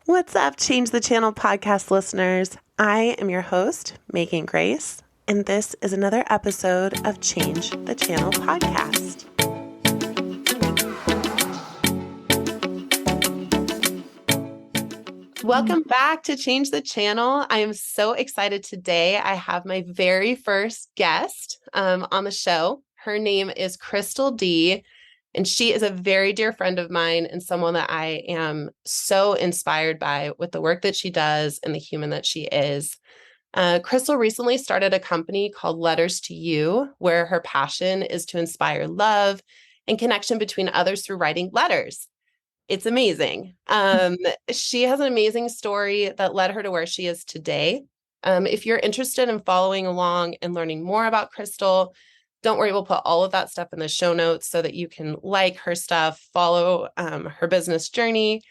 What's up, Change the Channel podcast listeners? I am your host, Megan Grace, and this is another episode of Change the Channel podcast. Welcome back to Change the Channel. I am so excited today. I have my very first guest on the show. Her name is Krystal D. And she is a very dear friend of mine and someone that I am so inspired by with the work that she does and the human that she is. Krystal recently started a company called Letters to You, where her passion is to inspire love and connection between others through writing letters. It's amazing. She has an amazing story that led her to where she is today. If you're interested in following along and learning more about Krystal, don't worry, we'll put all of that stuff in the show notes so that you can like her stuff, follow her business journey,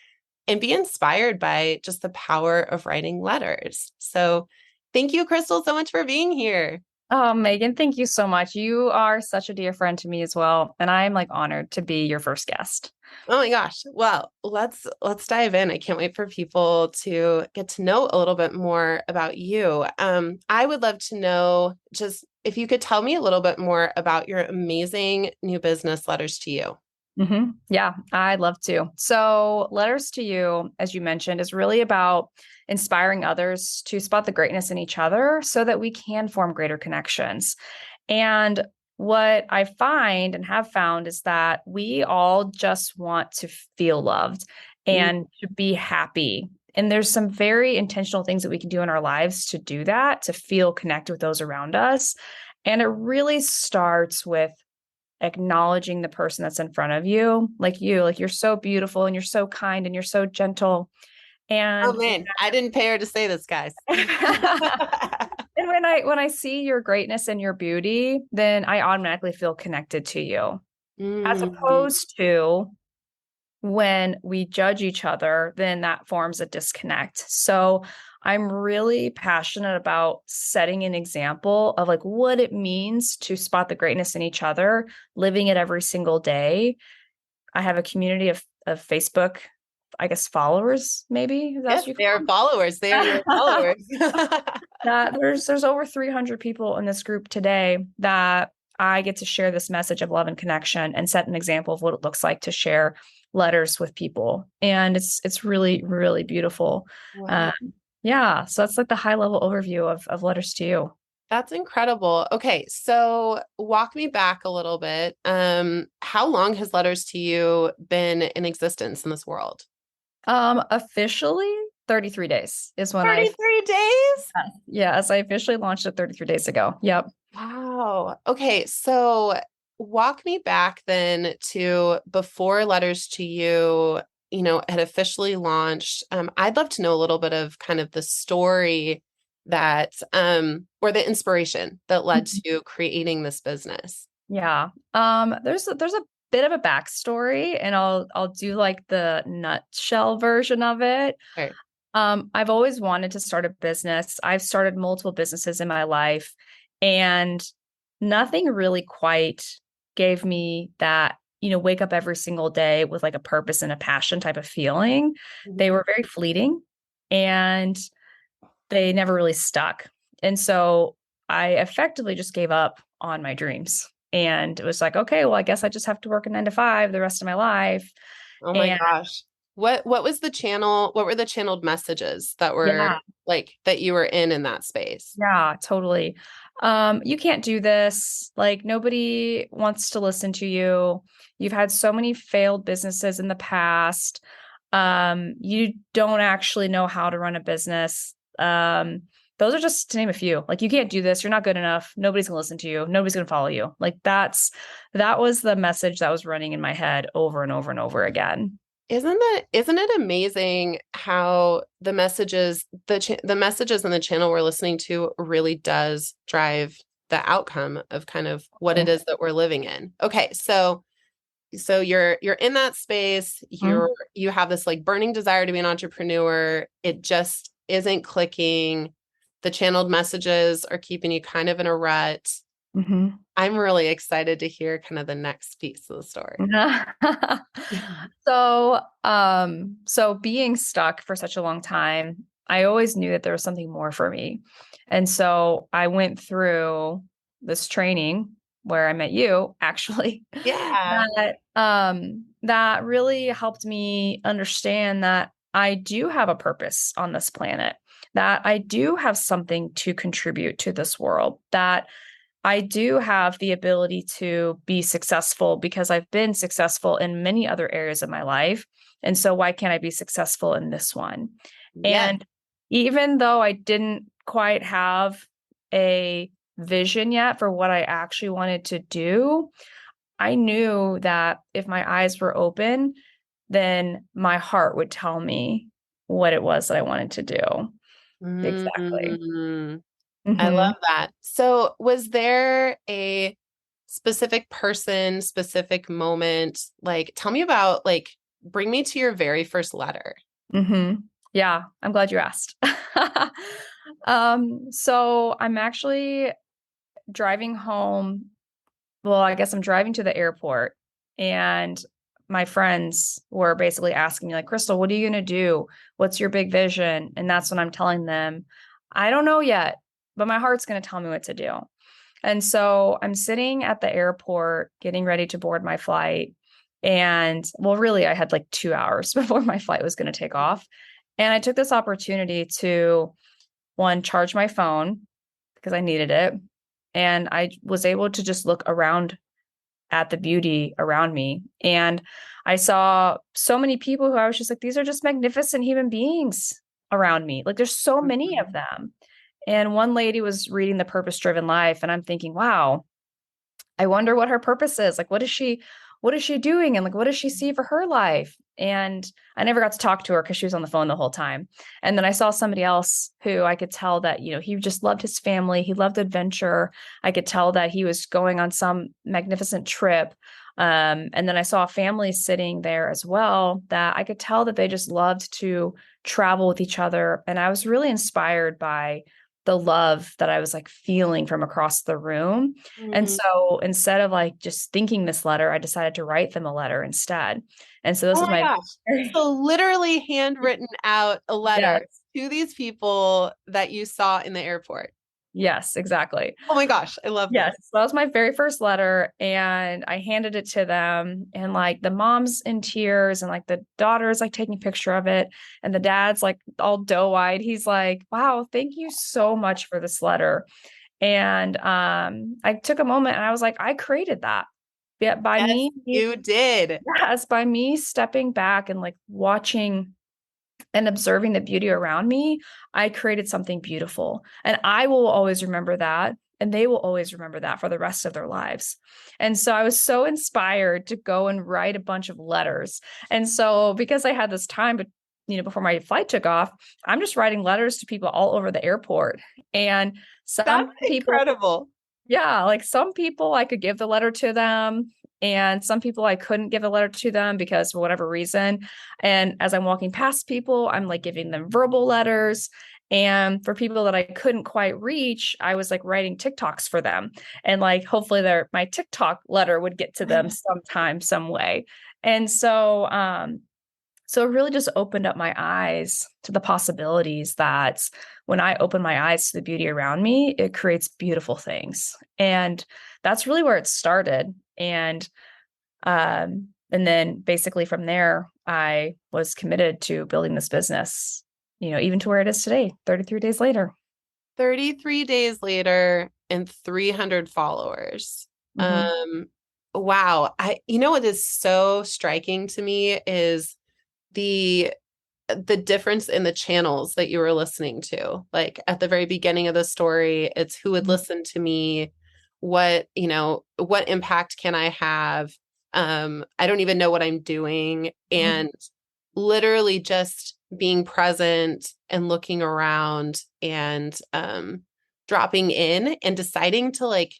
and be inspired by just the power of writing letters. So thank you, Krystal, so much for being here. Oh, Megan, thank you so much. You are such a dear friend to me as well. And I'm honored to be your first guest. Oh my gosh. Well, let's dive in. I can't wait for people to get to know a little bit more about you. I would love to know just if you could tell me a little bit more about your amazing new business, Letters to You. Yeah, I'd love to. So Letters to You, as you mentioned, is really about inspiring others to spot the greatness in each other so that we can form greater connections. And what I find and have found is that we all just want to feel loved and to be happy. And there's some very intentional things that we can do in our lives to do that, to feel connected with those around us. And it really starts with acknowledging the person that's in front of you, like you're so beautiful and you're so kind and you're so gentle. And oh man, I didn't pay her to say this, guys. And when I see your greatness and your beauty, then I automatically feel connected to you. As opposed to when we judge each other, then that forms a disconnect. So I'm really passionate about setting an example of what it means to spot the greatness in each other, living it every single day. I have a community of Facebook, I guess, followers, maybe. Yes, they are followers. They are your followers. There's over 300 people in this group today that I get to share this message of love and connection and set an example of what it looks like to share letters with people. And it's really, really beautiful. Wow. Yeah. So that's the high level overview of Letters to You. That's incredible. Okay. So walk me back a little bit. How long has Letters to You been in existence in this world? Officially 33 days is when 33 days? Yes, I officially launched it 33 days ago. Yep. Wow. Okay. So walk me back then to before Letters to You, had officially launched. I'd love to know a little bit of kind of the story that, or the inspiration that led to creating this business. Yeah. There's a bit of a backstory, and I'll do the nutshell version of it. Right. I've always wanted to start a business. I've started multiple businesses in my life, and nothing really quite gave me that, wake up every single day with a purpose and a passion type of feeling. Mm-hmm. They were very fleeting and they never really stuck. And so I effectively just gave up on my dreams. And it was okay, well, I guess I just have to work a 9-to-5 the rest of my life. Oh my gosh. What was the channel? What were the channeled messages that were that you were in that space? Yeah, totally. You can't do this. Nobody wants to listen to you. You've had so many failed businesses in the past. You don't actually know how to run a business. Those are just to name a few. You can't do this. You're not good enough. Nobody's gonna listen to you. Nobody's gonna follow you. That was the message that was running in my head over and over and over again. Isn't it amazing how the messages the messages in the channel we're listening to really does drive the outcome of kind of what it is that we're living in? Okay, so you're in that space, you have this burning desire to be an entrepreneur. It just isn't clicking. The channeled messages are keeping you kind of in a rut. Mhm. I'm really excited to hear kind of the next piece of the story. So being stuck for such a long time, I always knew that there was something more for me. And so I went through this training where I met you, actually, Yeah. that really helped me understand that I do have a purpose on this planet, that I do have something to contribute to this world, that I do have the ability to be successful because I've been successful in many other areas of my life. And so why can't I be successful in this one? Yes. And even though I didn't quite have a vision yet for what I actually wanted to do, I knew that if my eyes were open, then my heart would tell me what it was that I wanted to do. Exactly. Mm, I Hmm. love that. So, was there a specific person, specific moment? Like, tell me about, like, bring me to your very first letter. Hmm. Yeah, I'm glad you asked. So I'm actually driving home. Well, I guess I'm driving to the airport, and my friends were basically asking me, like, Krystal, what are you going to do? What's your big vision? And that's when I'm telling them, I don't know yet, but my heart's going to tell me what to do. And so I'm sitting at the airport getting ready to board my flight. And well, really, I had like 2 hours before my flight was going to take off. And I took this opportunity to, one, charge my phone because I needed it. And I was able to just look around at the beauty around me. And I saw so many people who I was just like, these are just magnificent human beings around me. Like, there's so many of Mhm. them. And one lady was reading The Purpose Driven Life, and I'm thinking, wow, I wonder what her purpose is. Like, what is she doing? And like, what does she see for her life? And I never got to talk to her because she was on the phone the whole time. And then I saw somebody else who I could tell that, he just loved his family. He loved adventure. I could tell that he was going on some magnificent trip. And then I saw a family sitting there as well that I could tell that they just loved to travel with each other. And I was really inspired by the love that I was like feeling from across the room. And Mm. so instead of like just thinking this letter, I decided to write them a letter instead. And so this Oh was my my gosh. So, literally handwritten out a letter yes, to these people that you saw in the airport. yes, exactly. Oh my gosh, I love Yes, this. so that was my very first letter, and I handed it to them, and like the mom's in tears, and like the daughter's like taking a picture of it, and the dad's like all doe-eyed. He's like, "Wow, thank you so much for this letter." And I took a moment and I was like, I created that. Yeah, by Yes, me, you did. yes, by me stepping back and like watching and observing the beauty around me, I created something beautiful. And I will always remember that. And they will always remember that for the rest of their lives. And so I was so inspired to go and write a bunch of letters. And so because I had this time, but before my flight took off, I'm just writing letters to people all over the airport. And That's some people, incredible. yeah, like some people I could give the letter to them, and some people I couldn't give a letter to them because for whatever reason. And as I'm walking past people, I'm like giving them verbal letters. And for people that I couldn't quite reach, I was like writing TikToks for them. And like hopefully my TikTok letter would get to them sometime, some way. And so it really just opened up my eyes to the possibilities that when I open my eyes to the beauty around me, it creates beautiful things. And that's really where it started. And then basically from there, I was committed to building this business, even to where it is today, 33 days later. 33 days later and 300 followers. Hmm. Wow. What is so striking to me is the the difference in the channels that you were listening to. Like at the very beginning of the story, it's who would listen to me, what impact can I have? I don't even know what I'm doing. Hmm. And literally just being present and looking around and dropping in and deciding to like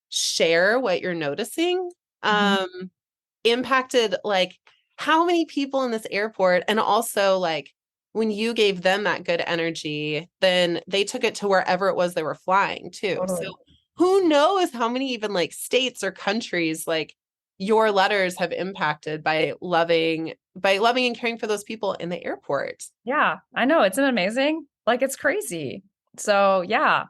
share what you're noticing Hmm. um impacted like how many people in this airport, and also like when you gave them that good energy, then they took it to wherever it was they were flying too. So Totally. who knows how many even like states or countries like your letters have impacted by loving and caring for those people in the airport. Yeah, I know. It's amazing. Like it's crazy. So yeah.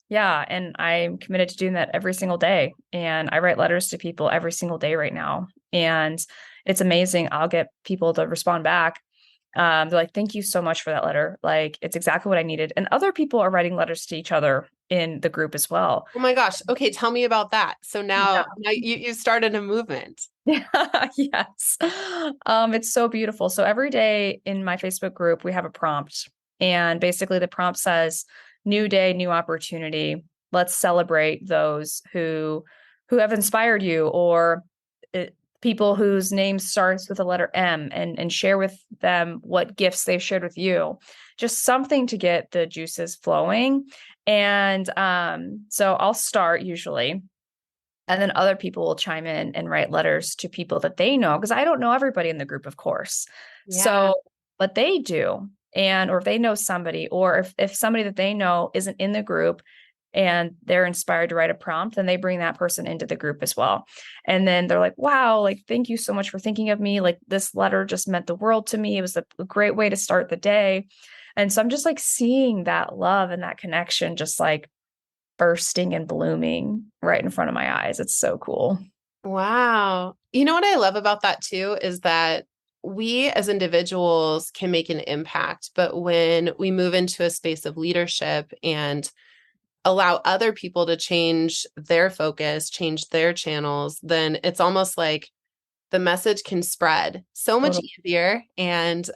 Yeah. And I'm committed to doing that every single day. And I write letters to people every single day right now. And it's amazing. I'll get people to respond back. They're like, thank you so much for that letter. Like, it's exactly what I needed. And other people are writing letters to each other in the group as well. Oh my gosh. Okay, tell me about that. So now you started a movement. Yeah. Yes. It's so beautiful. So every day in my Facebook group, we have a prompt. And basically the prompt says, new day, new opportunity. Let's celebrate those who have inspired you, or people whose name starts with the letter M, and share with them what gifts they've shared with you. Just something to get the juices flowing. And so I'll start usually. And then other people will chime in and write letters to people that they know, because I don't know everybody in the group, of course. Yeah. So, but they do. And, or if they know somebody, or if somebody that they know isn't in the group and they're inspired to write a prompt, then they bring that person into the group as well. And then they're like, wow, like, thank you so much for thinking of me. Like, this letter just meant the world to me. It was a great way to start the day. And so I'm just like seeing that love and that connection, just like bursting and blooming right in front of my eyes. It's so cool. Wow. You know what I love about that too is that we as individuals can make an impact, but when we move into a space of leadership and allow other people to change their focus, change their channels, then it's almost like the message can spread so much Totally. easier. And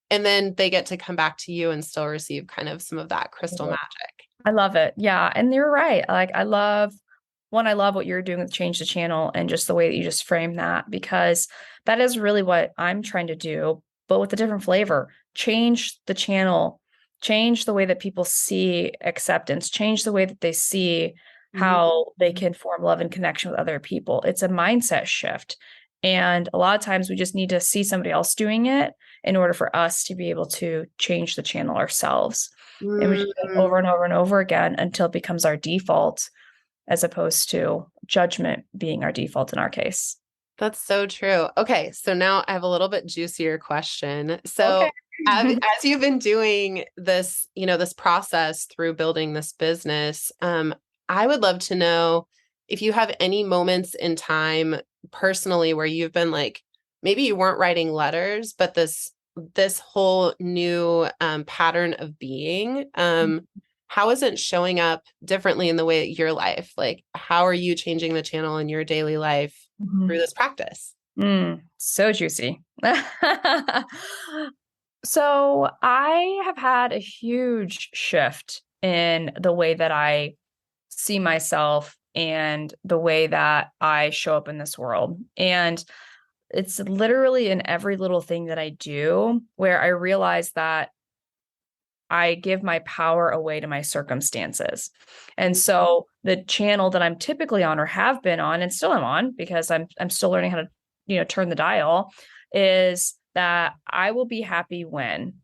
then they get to come back to you and still receive kind of some of that crystal magic. I love it. Yeah. And you're right. Like I love what you're doing with Change the Channel and just the way that you just frame that, because that is really what I'm trying to do, but with a different flavor. Change the channel, change the way that people see acceptance, change the way that they see Mhm. how they can form love and connection with other people. It's a mindset shift. And a lot of times we just need to see somebody else doing it in order for us to be able to change the channel ourselves. And we just do it Mm. over and over and over again until it becomes our default, as opposed to judgment being our default in our case. That's so true. Okay, so now I have a little bit juicier question. So, Okay. as you've been doing this, this process through building this business, I would love to know if you have any moments in time personally where you've been like, maybe you weren't writing letters, but this whole new pattern of being, how is it showing up differently in the way your life? Like, how are you changing the channel in your daily life through Mhm. this practice? So juicy. So I have had a huge shift in the way that I see myself and the way that I show up in this world. And it's literally in every little thing that I do where I realize that I give my power away to my circumstances. And so the channel that I'm typically on, or have been on and still am on, because I'm still learning how to, turn the dial, is that I will be happy when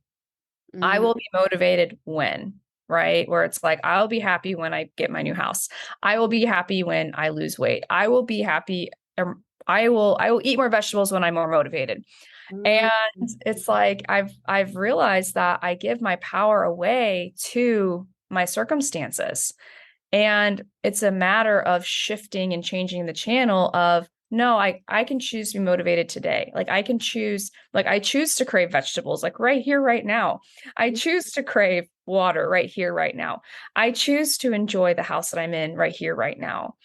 I Mm, will be motivated when, right? Where it's like, I'll be happy when I get my new house. I will be happy when I lose weight. I will be happy. I will eat more vegetables when I'm more motivated. mm, And it's like I've realized that I give my power away to my circumstances. And it's a matter of shifting and changing the channel of, no, I can choose to be motivated today. Like I can choose, like I choose to crave vegetables, like right here, right now. I mm, choose to crave water right here, right now. I choose to enjoy the house that I'm in right here, right now.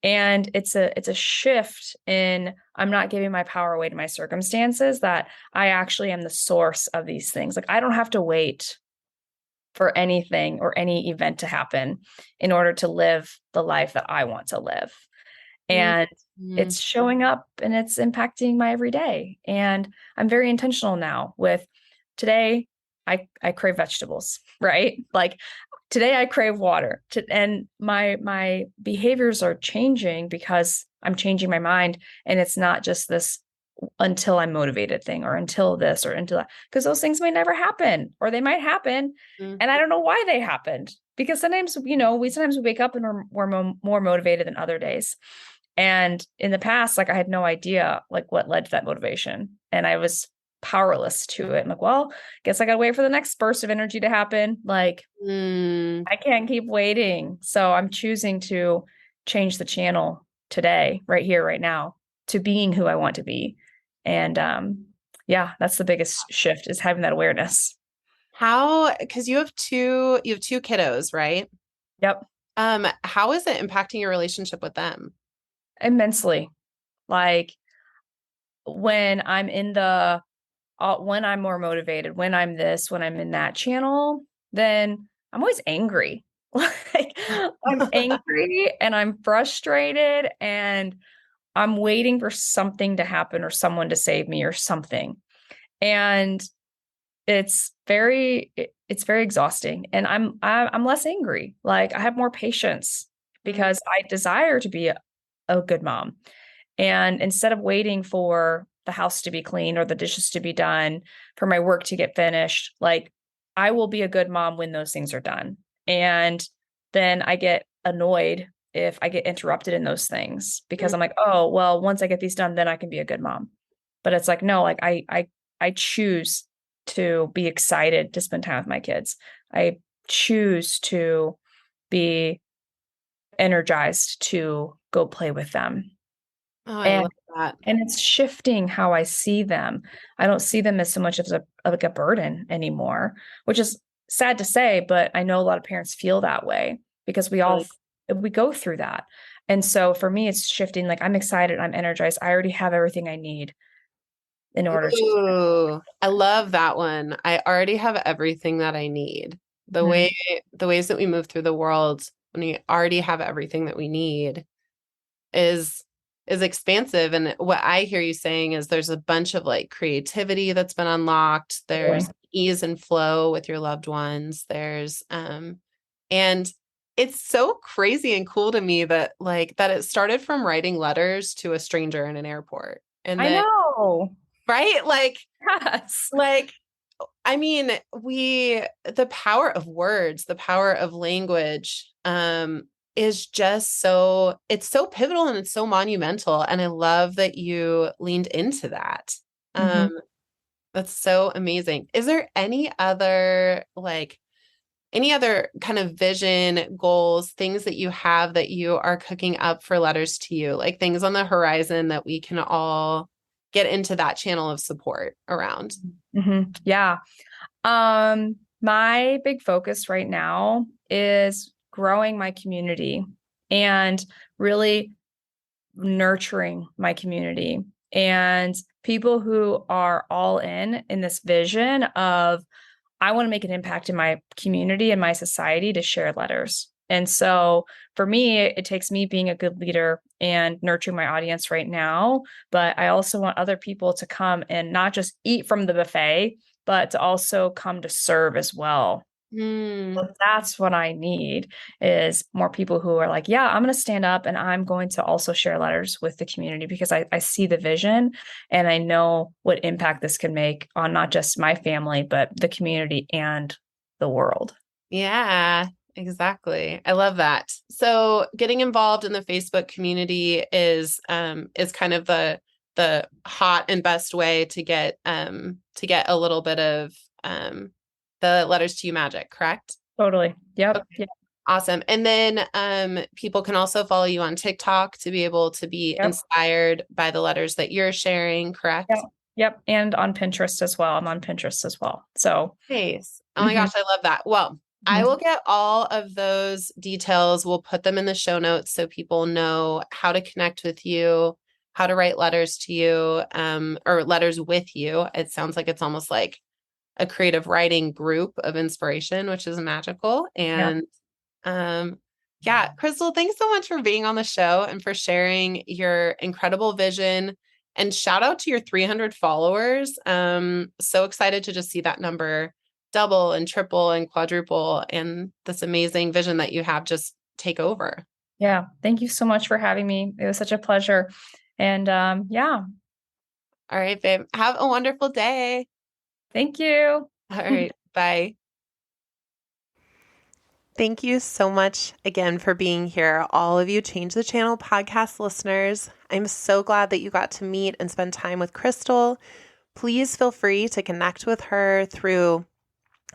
And it's a shift in, I'm not giving my power away to my circumstances, that I actually am the source of these things. Like I don't have to wait for anything or any event to happen in order to live the life that I want to live. mm, And mm, it's showing up and it's impacting my everyday. And I'm very intentional now with today, I crave vegetables, right? Like today I crave water. And my behaviors are changing because I'm changing my mind. And it's not just this until I'm motivated thing, or until this or until that, because those things may never happen, or they might happen. mm. And I don't know why they happened, because sometimes, we wake up and we're more motivated than other days. And in the past, like I had no idea like what led to that motivation. And I was powerless to it. I'm like, well, guess I gotta wait for the next burst of energy to happen. Like Mm. I can't keep waiting. So I'm choosing to change the channel today, right here, right now, to being who I want to be. And yeah, that's the biggest shift is having that awareness. Because you have two kiddos, right? Yep. How is it impacting your relationship with them? Immensely. Like when I'm in when I'm more motivated, when I'm this, when I'm in that channel, then I'm always angry. Like I'm angry and I'm frustrated and I'm waiting for something to happen or someone to save me or something. And it's very exhausting. And I'm less angry. Like I have more patience Mm. because I desire to be a good mom. And instead of waiting for the house to be clean or the dishes to be done, for my work to get finished, like I will be a good mom when those things are done. And then I get annoyed if I get interrupted in those things because Mm. I'm like, oh, well, once I get these done, then I can be a good mom. But it's like, no, like I choose to be excited to spend time with my kids. I choose to be energized to go play with them. Oh, I And love that. and it's shifting how I see them. I don't see them as so much as like a burden anymore, which is sad to say, but I know a lot of parents feel that way because Really. we go through that. And so for me, it's shifting. Like I'm excited, I'm energized. I already have everything I need in order to. Ooh, I love that one. I already have everything that I need. The Mhm. way, the ways that we move through the world when we already have everything that we need is is expansive. And what I hear you saying is there's a bunch of like creativity that's been unlocked. Totally. There's ease and flow with your loved ones. And it's so crazy and cool to me that like that it started from writing letters to a stranger in an airport. And I then, know. right? Yes. Like I mean, the power of words, the power of language, is just it's so pivotal and it's so monumental. And I love that you leaned into that. Mhm. Um, that's so amazing. Is there any other kind of vision, goals, things that you have that you are cooking up for letters to you, like things on the horizon that we can all get into that channel of support around? Yeah. My big focus right now is growing my community and really nurturing my community and people who are all in this vision of I want to make an impact in my community and my society to share letters. And so for me, it takes me being a good leader and nurturing my audience right now. But I also want other people to come and not just eat from the buffet, but to also come to serve as well. Hmm. So that's what I need is more people who are like, yeah, I'm going to stand up and I'm going to also share letters with the community because I see the vision and I know what impact this can make on not just my family, but the community and the world. Yeah, exactly. I love that. So getting involved in the Facebook community is kind of the hot and best way to get a little bit of the letters to you magic, correct? Totally. Yep. Okay. Yep. Awesome. And then people can also follow you on TikTok to be able to be Yep. inspired by the letters that you're sharing, Yep. correct? Yep. And on Pinterest as well. I'm on Pinterest as well. So, Nice. Oh my mhm, gosh, I love that. Well, I will mhm. get all of those details. We'll put them in the show notes so people know how to connect with you, how to write letters to you, or letters with you. It sounds like it's almost like a creative writing group of inspiration, which is magical. Yeah. And yeah, Krystal, thanks so much for being on the show and for sharing your incredible vision. And shout out to your 300 followers. So excited to just see that number double and triple and quadruple and this amazing vision that you have just take over. Yeah. Thank you so much for having me. It was such a pleasure. And yeah, All right, babe. Have a wonderful day. thank you. All right. Bye. Thank you so much again for being here, all of you Change the Channel podcast listeners. I'm so glad that you got to meet and spend time with Krystal. Please feel free to connect with her through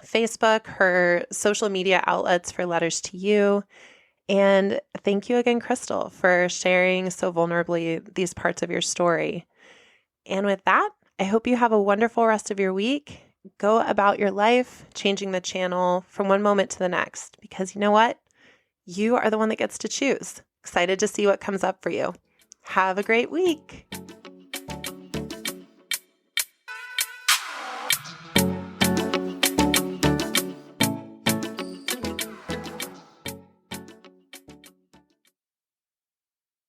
Facebook, her social media outlets for Letters to You. And thank you again, Krystal, for sharing so vulnerably these parts of your story. And with that, I hope you have a wonderful rest of your week. Go about your life, changing the channel from one moment to the next, because you know what? You are the one that gets to choose. Excited to see what comes up for you. Have a great week.